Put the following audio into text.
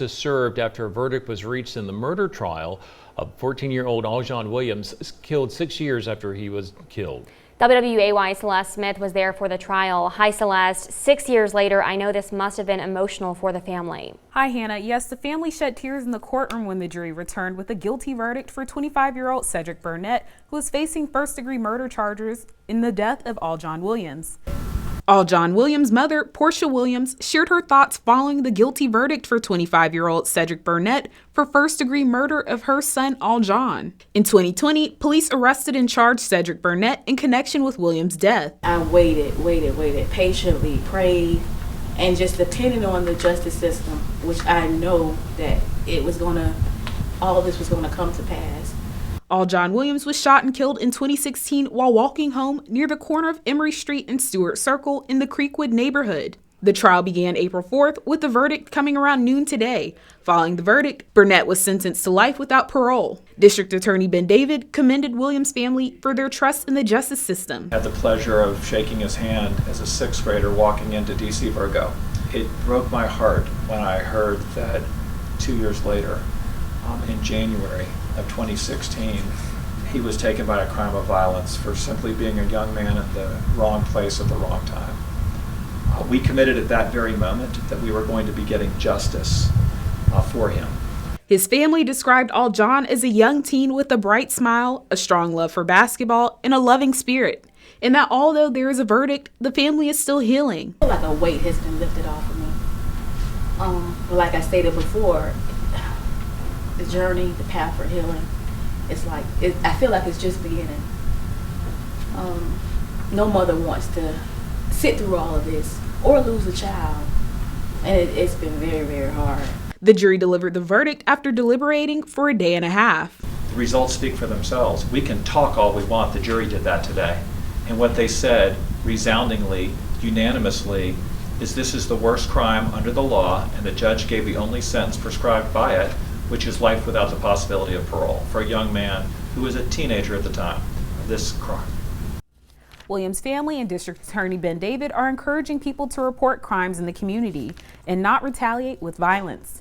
Is served after a verdict was reached in the murder trial of 14-year-old Aljon Williams, killed 6 years after he was killed. WWAY Celeste Smith was there for the trial. Hi Celeste, 6 years later, I know this must have been emotional for the family. Hi Hannah, yes, the family shed tears in the courtroom when the jury returned with a guilty verdict for 25-year-old Cedric Burnett, who was facing first-degree murder charges in the death of Aljon Williams. Aljon Williams' mother, Portia Williams, shared her thoughts following the guilty verdict for 25-year-old Cedric Burnett for first-degree murder of her son, Aljon. In 2020, police arrested and charged Cedric Burnett in connection with Williams' death. I waited, patiently prayed, and just depended on the justice system, which I know that all this was gonna come to pass. Aljon Williams was shot and killed in 2016 while walking home near the corner of Emory Street and Stewart Circle in the Creekwood neighborhood. The trial began April 4th with the verdict coming around noon today. Following the verdict, Burnett was sentenced to life without parole. District Attorney Ben David commended Williams' family for their trust in the justice system. I had the pleasure of shaking his hand as a sixth grader walking into DC Virgo. It broke my heart when I heard that 2 years later, in January of 2016, he was taken by a crime of violence for simply being a young man at the wrong place at the wrong time. We committed at that very moment that we were going to be getting justice for him. His family described Aljon as a young teen with a bright smile, a strong love for basketball, and a loving spirit. And that although there is a verdict, the family is still healing. I feel like a weight has been lifted off of me. But like I stated before, the journey, the path for healing, I feel like it's just beginning. No mother wants to sit through all of this or lose a child, and it's been very, very hard. The jury delivered the verdict after deliberating for a day and a half. The results speak for themselves. We can talk all we want. The jury did that today. And what they said resoundingly, unanimously, is this is the worst crime under the law, and the judge gave the only sentence prescribed by it, which is life without the possibility of parole for a young man who was a teenager at the time of this crime. Williams' family and District Attorney Ben David are encouraging people to report crimes in the community and not retaliate with violence.